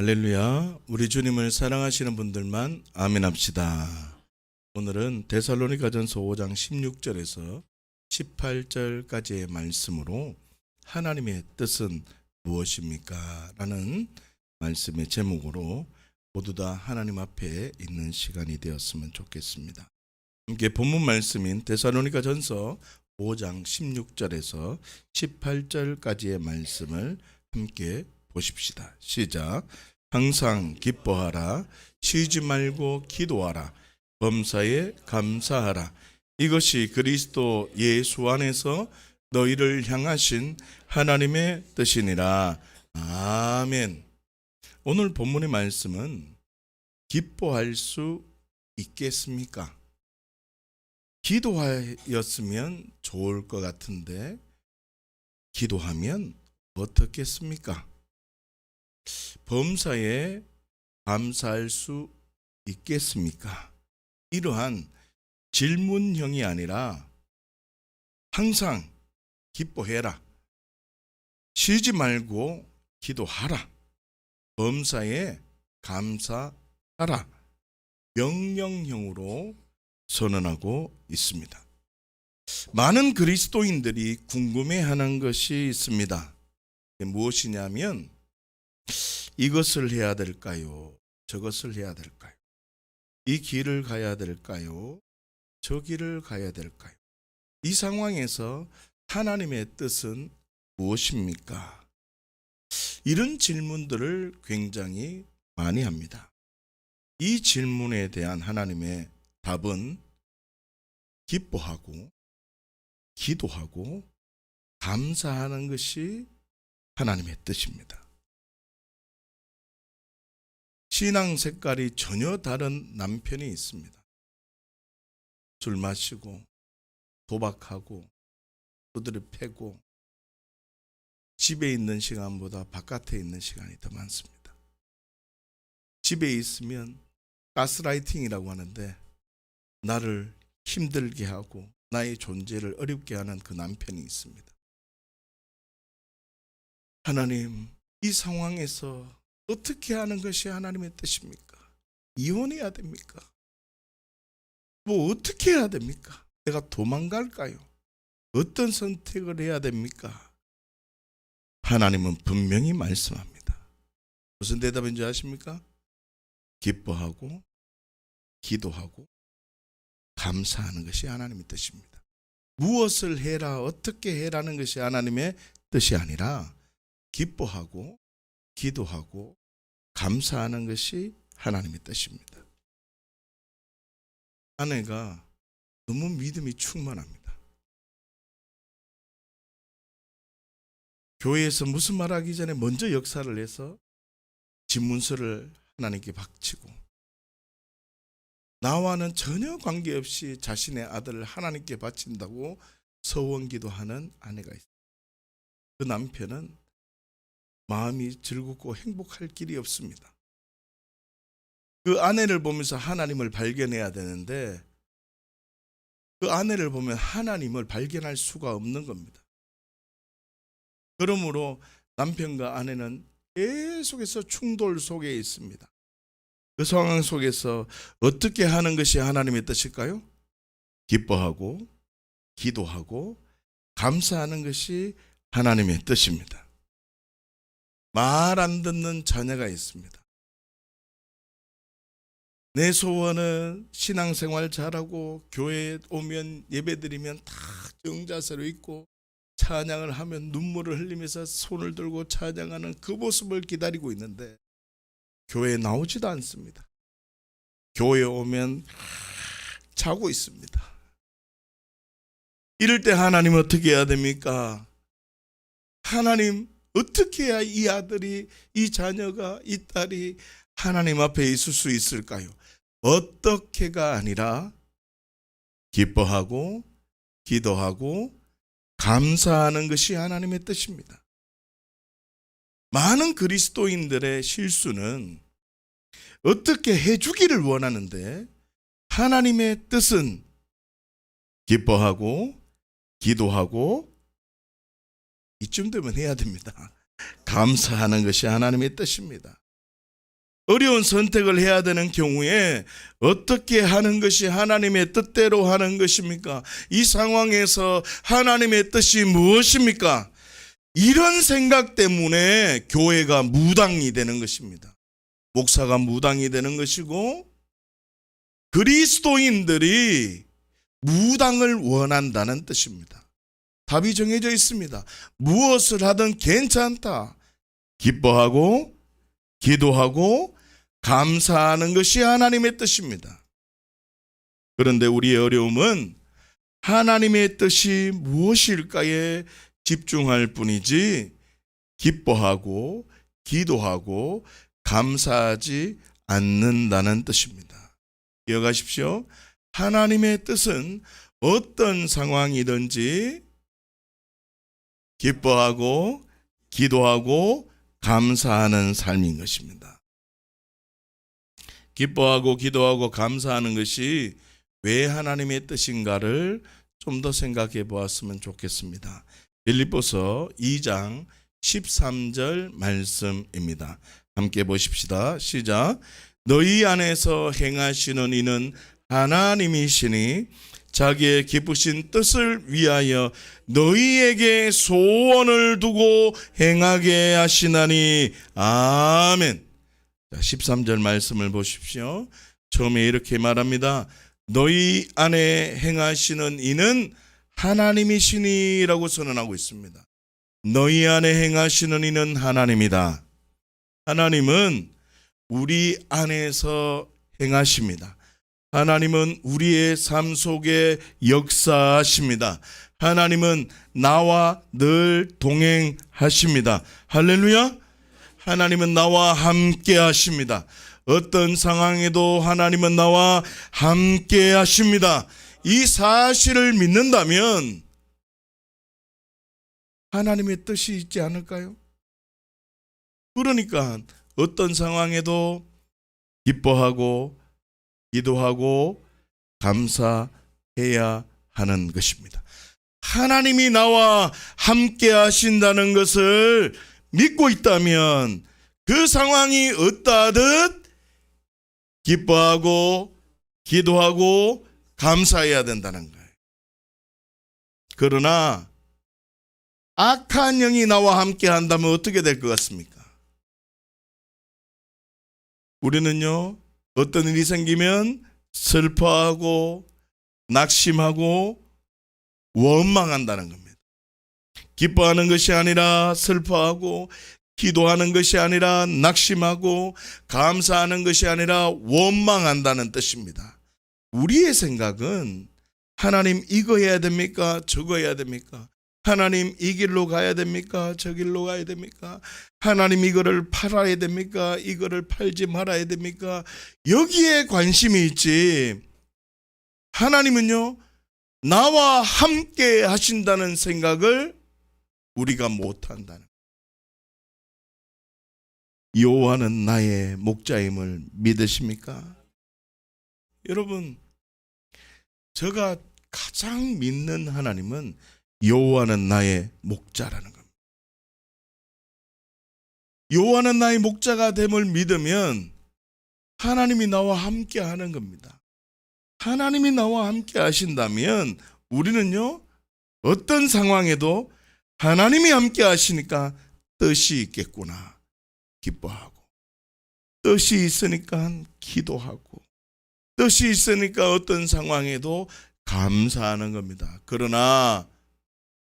할렐루야. 우리 주님을 사랑하시는 분들만 아멘 합시다. 오늘은 데살로니가전서 5장 16절에서 18절까지의 말씀으로 하나님의 뜻은 무엇입니까? 라는 말씀의 제목으로 모두 다 하나님 앞에 있는 시간이 되었으면 좋겠습니다. 함께 본문 말씀인 데살로니가전서 5장 16절에서 18절까지의 말씀을 함께 보십시다. 시작. 항상 기뻐하라. 쉬지 말고 기도하라. 범사에 감사하라. 이것이 그리스도 예수 안에서 너희를 향하신 하나님의 뜻이니라. 아멘. 오늘 본문의 말씀은 기뻐할 수 있겠습니까? 기도하였으면 좋을 것 같은데 기도하면 어떻겠습니까? 범사에 감사할 수 있겠습니까? 이러한 질문형이 아니라 항상 기뻐해라. 쉬지 말고 기도하라. 범사에 감사하라. 명령형으로 선언하고 있습니다. 많은 그리스도인들이 궁금해하는 것이 있습니다. 무엇이냐면 이것을 해야 될까요? 저것을 해야 될까요? 이 길을 가야 될까요? 저 길을 가야 될까요? 이 상황에서 하나님의 뜻은 무엇입니까? 이런 질문들을 굉장히 많이 합니다. 이 질문에 대한 하나님의 답은 기뻐하고 기도하고 감사하는 것이 하나님의 뜻입니다. 신앙 색깔이 전혀 다른 남편이 있습니다. 술 마시고 도박하고 두드려 패고 집에 있는 시간보다 바깥에 있는 시간이 더 많습니다. 집에 있으면 가스라이팅이라고 하는데 나를 힘들게 하고 나의 존재를 어렵게 하는 그 남편이 있습니다. 하나님, 이 상황에서 어떻게 하는 것이 하나님의 뜻입니까? 이혼해야 됩니까? 뭐 어떻게 해야 됩니까? 내가 도망갈까요? 어떤 선택을 해야 됩니까? 하나님은 분명히 말씀합니다. 무슨 대답인지 아십니까? 기뻐하고 기도하고 감사하는 것이 하나님의 뜻입니다. 무엇을 해라, 어떻게 해라는 것이 하나님의 뜻이 아니라 기뻐하고 기도하고 감사하는 것이 하나님의 뜻입니다. 아내가 너무 믿음이 충만합니다. 교회에서 무슨 말하기 전에 먼저 역사를 해서 집문서를 하나님께 바치고 나와는 전혀 관계없이 자신의 아들을 하나님께 바친다고 서원기도하는 아내가 있습니다. 그 남편은 마음이 즐겁고 행복할 길이 없습니다. 그 아내를 보면서 하나님을 발견해야 되는데 그 아내를 보면 하나님을 발견할 수가 없는 겁니다. 그러므로 남편과 아내는 계속해서 충돌 속에 있습니다. 그 상황 속에서 어떻게 하는 것이 하나님의 뜻일까요? 기뻐하고 기도하고 감사하는 것이 하나님의 뜻입니다. 말 안 듣는 자녀가 있습니다. 내 소원은 신앙생활 잘하고 교회에 오면 예배드리면 다 정자세로 있고 찬양을 하면 눈물을 흘리면서 손을 들고 찬양하는 그 모습을 기다리고 있는데 교회에 나오지도 않습니다. 교회에 오면 자고 있습니다. 이럴 때 하나님 어떻게 해야 됩니까? 하나님 어떻게 해야 이 아들이, 이 자녀가, 이 딸이 하나님 앞에 있을 수 있을까요? 어떻게가 아니라 기뻐하고 기도하고 감사하는 것이 하나님의 뜻입니다. 많은 그리스도인들의 실수는 어떻게 해주기를 원하는데 하나님의 뜻은 기뻐하고 기도하고 이쯤 되면 해야 됩니다. 감사하는 것이 하나님의 뜻입니다. 어려운 선택을 해야 되는 경우에 어떻게 하는 것이 하나님의 뜻대로 하는 것입니까? 이 상황에서 하나님의 뜻이 무엇입니까? 이런 생각 때문에 교회가 무당이 되는 것입니다. 목사가 무당이 되는 것이고 그리스도인들이 무당을 원한다는 뜻입니다. 답이 정해져 있습니다. 무엇을 하든 괜찮다. 기뻐하고 기도하고 감사하는 것이 하나님의 뜻입니다. 그런데 우리의 어려움은 하나님의 뜻이 무엇일까에 집중할 뿐이지 기뻐하고 기도하고 감사하지 않는다는 뜻입니다. 기억하십시오. 하나님의 뜻은 어떤 상황이든지 기뻐하고 기도하고 감사하는 삶인 것입니다. 기뻐하고 기도하고 감사하는 것이 왜 하나님의 뜻인가를 좀 더 생각해 보았으면 좋겠습니다. 빌립보서 2장 13절 말씀입니다. 함께 보십시다. 시작. 너희 안에서 행하시는 이는 하나님이시니 자기의 기쁘신 뜻을 위하여 너희에게 소원을 두고 행하게 하시나니. 아멘. 13절 말씀을 보십시오. 처음에 이렇게 말합니다. 너희 안에 행하시는 이는 하나님이시니라고 선언하고 있습니다. 너희 안에 행하시는 이는 하나님이다. 하나님은 우리 안에서 행하십니다. 하나님은 우리의 삶 속에 역사하십니다. 하나님은 나와 늘 동행하십니다. 할렐루야. 하나님은 나와 함께 하십니다. 어떤 상황에도 하나님은 나와 함께 하십니다. 이 사실을 믿는다면 하나님의 뜻이 있지 않을까요? 그러니까 어떤 상황에도 기뻐하고 기도하고 감사해야 하는 것입니다. 하나님이 나와 함께 하신다는 것을 믿고 있다면 그 상황이 어떠하듯 기뻐하고 기도하고 감사해야 된다는 거예요. 그러나 악한 영이 나와 함께 한다면 어떻게 될 것 같습니까? 우리는요, 어떤 일이 생기면 슬퍼하고 낙심하고 원망한다는 겁니다. 기뻐하는 것이 아니라 슬퍼하고 기도하는 것이 아니라 낙심하고 감사하는 것이 아니라 원망한다는 뜻입니다. 우리의 생각은 하나님 이거 해야 됩니까? 저거 해야 됩니까? 하나님 이 길로 가야 됩니까? 저 길로 가야 됩니까? 하나님 이거를 팔아야 됩니까? 이거를 팔지 말아야 됩니까? 여기에 관심이 있지. 하나님은요, 나와 함께 하신다는 생각을 우리가 못한다는. 여호와는 나의 목자임을 믿으십니까? 여러분, 제가 가장 믿는 하나님은 여호와는 나의 목자라는 겁니다. 여호와는 나의 목자가 됨을 믿으면 하나님이 나와 함께 하는 겁니다. 하나님이 나와 함께 하신다면 우리는요, 어떤 상황에도 하나님이 함께 하시니까 뜻이 있겠구나 기뻐하고, 뜻이 있으니까 기도하고, 뜻이 있으니까 어떤 상황에도 감사하는 겁니다. 그러나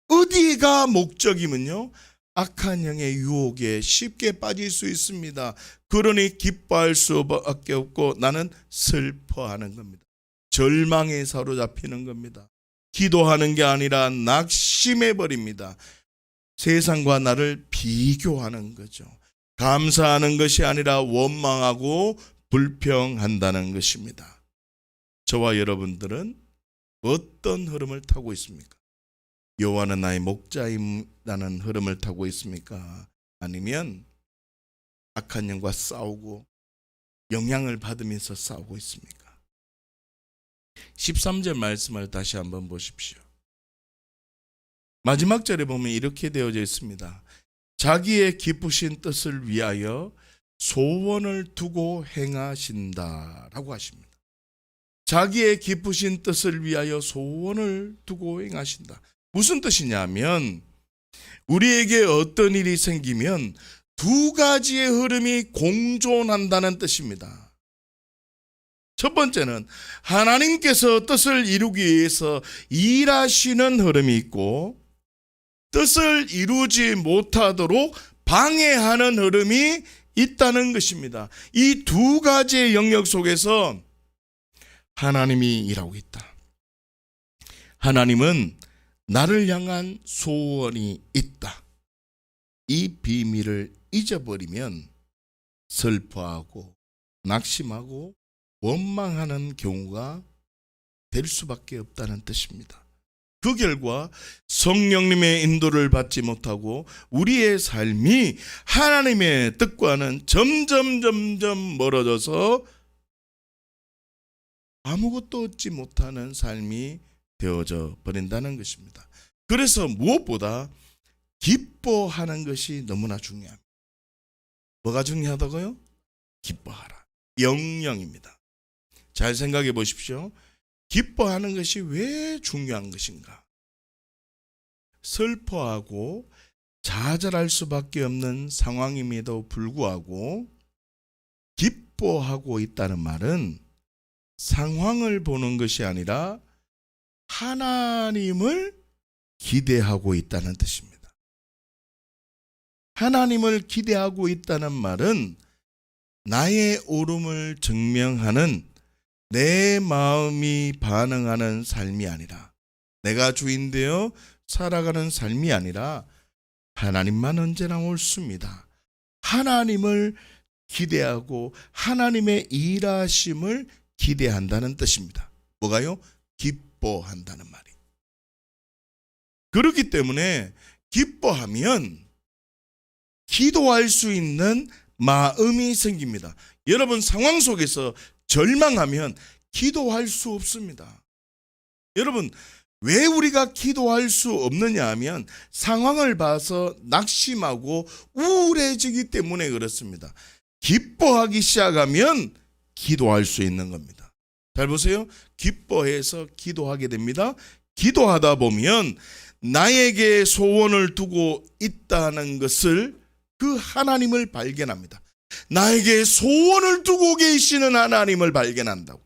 어디가 목적이면요, 악한 영의 유혹에 쉽게 빠질 수 있습니다. 그러니 기뻐할 수밖에 없고 나는 슬퍼하는 겁니다. 절망에 사로잡히는 겁니다. 기도하는 게 아니라 낙심해 버립니다. 세상과 나를 비교하는 거죠. 감사하는 것이 아니라 원망하고 불평한다는 것입니다. 저와 여러분들은 어떤 흐름을 타고 있습니까? 여호와는 나의 목자임이라는 흐름을 타고 있습니까? 아니면 악한 영과 싸우고 영향을 받으면서 싸우고 있습니까? 13절 말씀을 다시 한번 보십시오. 마지막 절에 보면 이렇게 되어져 있습니다. 자기의 기쁘신 뜻을 위하여 소원을 두고 행하신다라고 하십니다. 자기의 기쁘신 뜻을 위하여 소원을 두고 행하신다. 무슨 뜻이냐면 우리에게 어떤 일이 생기면 두 가지의 흐름이 공존한다는 뜻입니다. 첫 번째는 하나님께서 뜻을 이루기 위해서 일하시는 흐름이 있고, 뜻을 이루지 못하도록 방해하는 흐름이 있다는 것입니다. 이 두 가지의 영역 속에서 하나님이 일하고 있다. 하나님은 나를 향한 소원이 있다. 이 비밀을 잊어버리면 슬퍼하고 낙심하고 원망하는 경우가 될 수밖에 없다는 뜻입니다. 그 결과 성령님의 인도를 받지 못하고 우리의 삶이 하나님의 뜻과는 점점 멀어져서 아무것도 얻지 못하는 삶이 되어져 버린다는 것입니다. 그래서 무엇보다 기뻐하는 것이 너무나 중요합니다. 뭐가 중요하다고요? 기뻐하라. 영영입니다. 잘 생각해 보십시오. 기뻐하는 것이 왜 중요한 것인가? 슬퍼하고 좌절할 수밖에 없는 상황임에도 불구하고 기뻐하고 있다는 말은 상황을 보는 것이 아니라 하나님을 기대하고 있다는 뜻입니다. 하나님을 기대하고 있다는 말은 나의 옳음을 증명하는 내 마음이 반응하는 삶이 아니라, 내가 주인 되어 살아가는 삶이 아니라 하나님만 언제나 옳습니다. 하나님을 기대하고 하나님의 일하심을 기대한다는 뜻입니다. 뭐가요? 기뻐한다는 말이. 그렇기 때문에 기뻐하면 기도할 수 있는 마음이 생깁니다. 여러분, 상황 속에서 절망하면 기도할 수 없습니다. 여러분, 왜 우리가 기도할 수 없느냐 하면 상황을 봐서 낙심하고 우울해지기 때문에 그렇습니다. 기뻐하기 시작하면 기도할 수 있는 겁니다. 잘 보세요. 기뻐해서 기도하게 됩니다. 기도하다 보면 나에게 소원을 두고 있다는 것을, 그 하나님을 발견합니다. 나에게 소원을 두고 계시는 하나님을 발견한다고.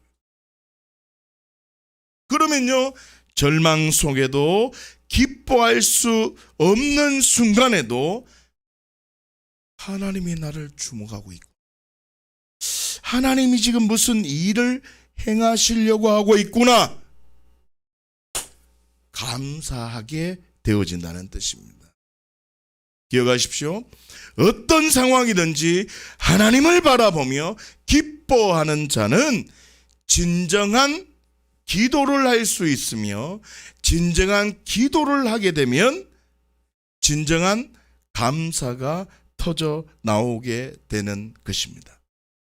그러면요, 절망 속에도 기뻐할 수 없는 순간에도 하나님이 나를 주목하고 있고, 하나님이 지금 무슨 일을 행하시려고 하고 있구나, 감사하게 되어진다는 뜻입니다. 기억하십시오. 어떤 상황이든지 하나님을 바라보며 기뻐하는 자는 진정한 기도를 할 수 있으며, 진정한 기도를 하게 되면 진정한 감사가 터져 나오게 되는 것입니다.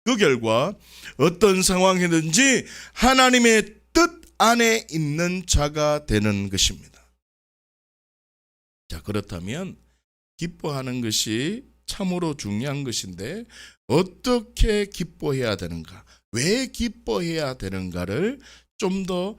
그 결과 어떤 상황이든지 하나님의 뜻 안에 있는 자가 되는 것입니다. 자, 그렇다면 기뻐하는 것이 참으로 중요한 것인데 어떻게 기뻐해야 되는가, 왜 기뻐해야 되는가를 좀 더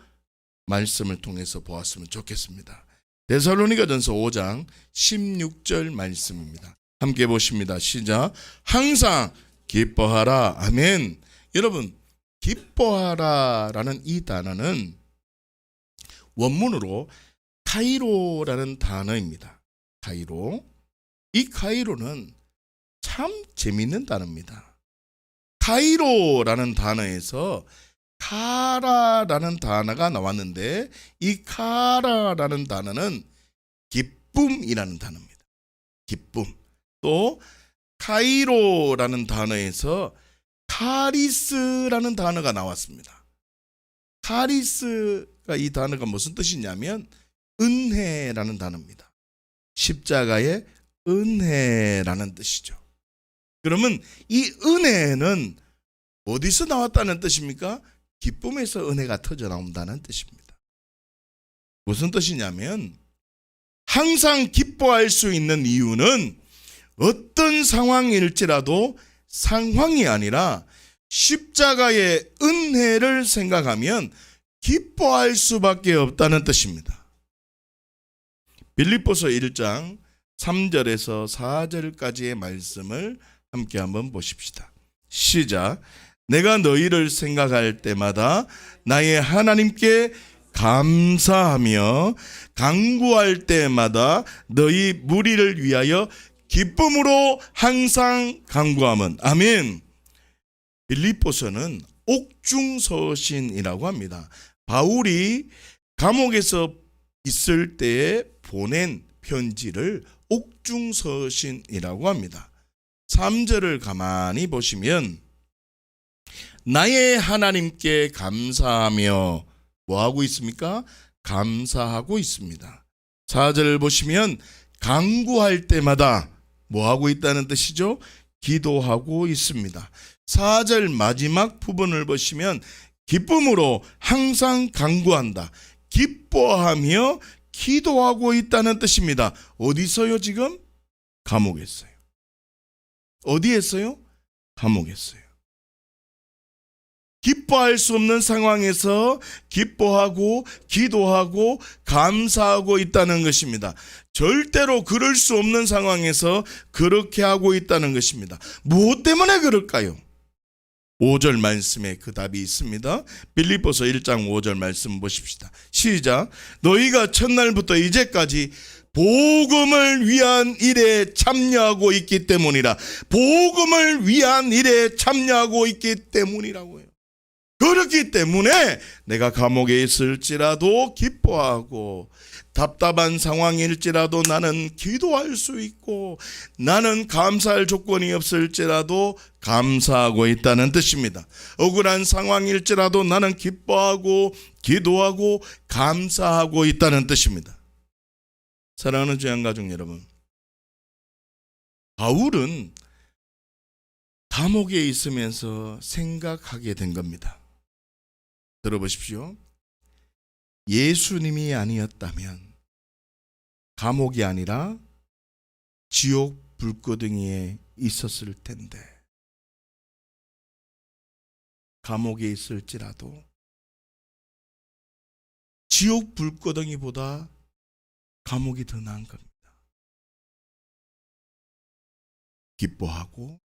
말씀을 통해서 보았으면 좋겠습니다. 데살로니가전서 5장 16절 말씀입니다. 함께 보십니다. 시작. 항상 기뻐하라. 아멘. 여러분, 기뻐하라라는 이 단어는 원문으로 카이로라는 단어입니다. 카이로. 이 카이로는 참 재미있는 단어입니다. 카이로라는 단어에서 카라라는 단어가 나왔는데, 이 카라라는 단어는 기쁨이라는 단어입니다. 기쁨. 또 카이로라는 단어에서 카리스라는 단어가 나왔습니다. 카리스가, 이 단어가 무슨 뜻이냐면 은혜라는 단어입니다. 십자가의 은혜라는 뜻이죠. 그러면 이 은혜는 어디서 나왔다는 뜻입니까? 기쁨에서 은혜가 터져 나온다는 뜻입니다. 무슨 뜻이냐면 항상 기뻐할 수 있는 이유는 어떤 상황일지라도 상황이 아니라 십자가의 은혜를 생각하면 기뻐할 수밖에 없다는 뜻입니다. 빌립보서 1장 3절에서 4절까지의 말씀을 함께 한번 보십시다. 시작. 내가 너희를 생각할 때마다 나의 하나님께 감사하며 간구할 때마다 너희 무리를 위하여 기쁨으로 항상 간구함은. 아멘. 빌립보서는 옥중서신이라고 합니다. 바울이 감옥에서 있을 때에 보낸 편지를 옥중서신이라고 합니다. 3절을 가만히 보시면 나의 하나님께 감사하며 뭐하고 있습니까? 감사하고 있습니다. 4절을 보시면 간구할 때마다 뭐하고 있다는 뜻이죠? 기도하고 있습니다. 4절 마지막 부분을 보시면 기쁨으로 항상 간구한다. 기뻐하며 기도하고 있다는 뜻입니다. 어디서요 지금? 감옥에 있어요. 어디에 있어요? 감옥에 있어요. 기뻐할 수 없는 상황에서 기뻐하고 기도하고 감사하고 있다는 것입니다. 절대로 그럴 수 없는 상황에서 그렇게 하고 있다는 것입니다. 무엇 때문에 그럴까요? 5절 말씀에 그 답이 있습니다. 빌립보서 1장 5절 말씀 보십시다. 시작. 너희가 첫날부터 이제까지 복음을 위한 일에 참여하고 있기 때문이라. 복음을 위한 일에 참여하고 있기 때문이라고요. 그렇기 때문에 내가 감옥에 있을지라도 기뻐하고 답답한 상황일지라도 나는 기도할 수 있고 나는 감사할 조건이 없을지라도 감사하고 있다는 뜻입니다. 억울한 상황일지라도 나는 기뻐하고 기도하고 감사하고 있다는 뜻입니다. 사랑하는 주양가족 여러분, 바울은 감옥에 있으면서 생각하게 된 겁니다. 들어보십시오. 예수님이 아니었다면 감옥이 아니라 지옥 불구덩이에 있었을 텐데, 감옥에 있을지라도 지옥 불구덩이보다 감옥이 더 나은 겁니다. 기뻐하고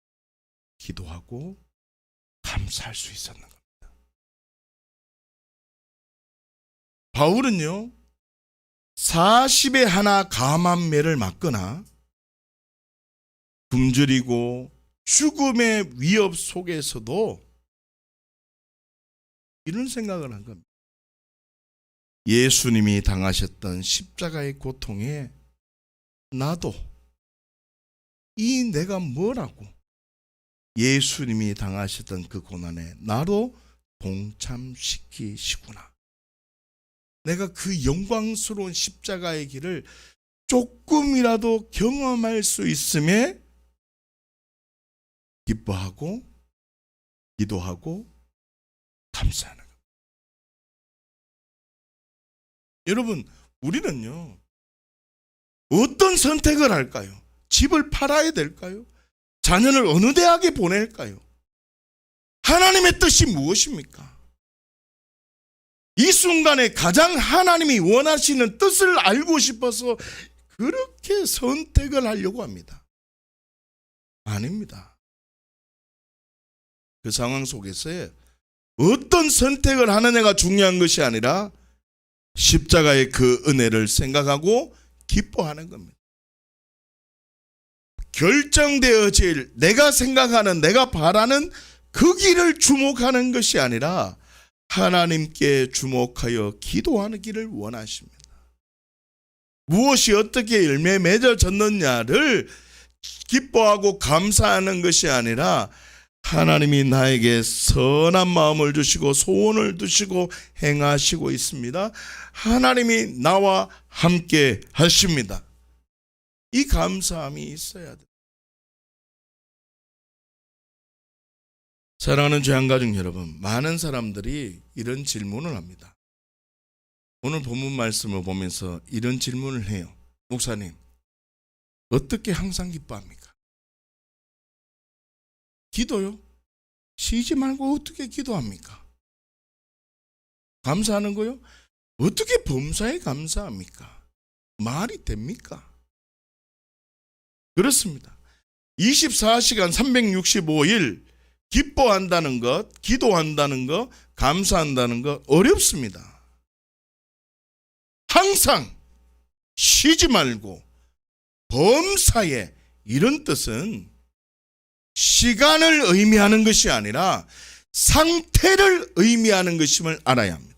기도하고 감사할 수 있었는 겁니다. 바울은요 40에 하나 감한 매를 맞거나 굶주리고 죽음의 위협 속에서도 이런 생각을 한 겁니다. 예수님이 당하셨던 십자가의 고통에 나도 이 내가 뭐라고 예수님이 당하셨던 그 고난에 나도 동참시키시구나. 내가 그 영광스러운 십자가의 길을 조금이라도 경험할 수 있음에 기뻐하고 기도하고 감사하는 겁니다. 여러분, 우리는요 어떤 선택을 할까요? 집을 팔아야 될까요? 자녀를 어느 대학에 보낼까요? 하나님의 뜻이 무엇입니까? 이 순간에 가장 하나님이 원하시는 뜻을 알고 싶어서 그렇게 선택을 하려고 합니다. 아닙니다. 그 상황 속에서 어떤 선택을 하느냐가 중요한 것이 아니라 십자가의 그 은혜를 생각하고 기뻐하는 겁니다. 결정되어질 내가 생각하는 내가 바라는 그 길을 주목하는 것이 아니라 하나님께 주목하여 기도하는 길을 원하십니다. 무엇이 어떻게 열매 맺어졌느냐를 기뻐하고 감사하는 것이 아니라 하나님이 나에게 선한 마음을 주시고 소원을 두시고 행하시고 있습니다. 하나님이 나와 함께 하십니다. 이 감사함이 있어야 돼요. 사랑하는 주양가족 여러분, 많은 사람들이 이런 질문을 합니다. 오늘 본문 말씀을 보면서 이런 질문을 해요. 목사님, 어떻게 항상 기뻐합니까? 기도요? 쉬지 말고 어떻게 기도합니까? 감사하는 거요? 어떻게 범사에 감사합니까? 말이 됩니까? 그렇습니다. 24시간 365일 기뻐한다는 것, 기도한다는 것, 감사한다는 것 어렵습니다. 항상 쉬지 말고 범사에, 이런 뜻은 시간을 의미하는 것이 아니라 상태를 의미하는 것임을 알아야 합니다.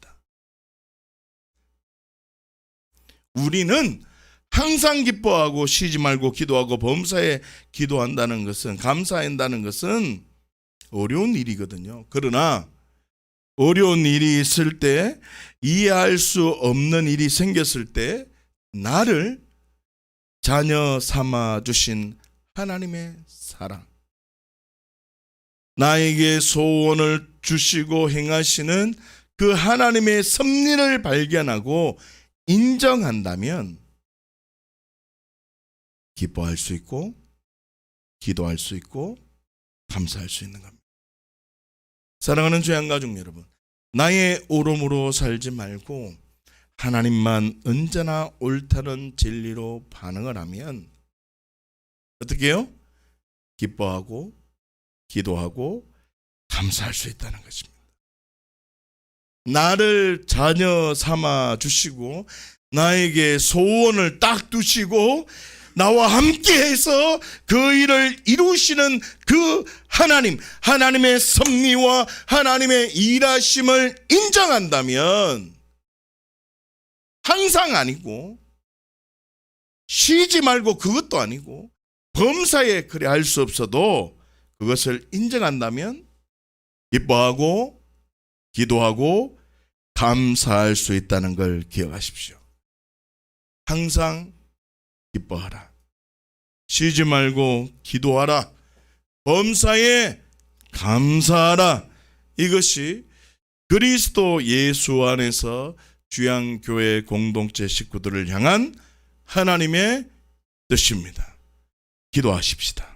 우리는 항상 기뻐하고 쉬지 말고 기도하고 범사에 기도한다는 것은, 감사한다는 것은 어려운 일이거든요. 그러나 어려운 일이 있을 때, 이해할 수 없는 일이 생겼을 때 나를 자녀 삼아 주신 하나님의 사랑, 나에게 소원을 주시고 행하시는 그 하나님의 섭리를 발견하고 인정한다면 기뻐할 수 있고 기도할 수 있고 감사할 수 있는 겁니다. 사랑하는 주양가족 여러분, 나의 오름으로 살지 말고 하나님만 언제나 옳다는 진리로 반응을 하면 어떻게 해요? 기뻐하고 기도하고 감사할 수 있다는 것입니다. 나를 자녀 삼아 주시고 나에게 소원을 딱 두시고 나와 함께해서 그 일을 이루시는 그 하나님, 하나님의 섭리와 하나님의 일하심을 인정한다면 항상 아니고 쉬지 말고 그것도 아니고 범사에 그래 할 수 없어도 그것을 인정한다면 기뻐하고 기도하고 감사할 수 있다는 걸 기억하십시오. 항상 기뻐하라. 쉬지 말고 기도하라. 범사에 감사하라. 이것이 그리스도 예수 안에서 주양교회 공동체 식구들을 향한 하나님의 뜻입니다. 기도하십시다.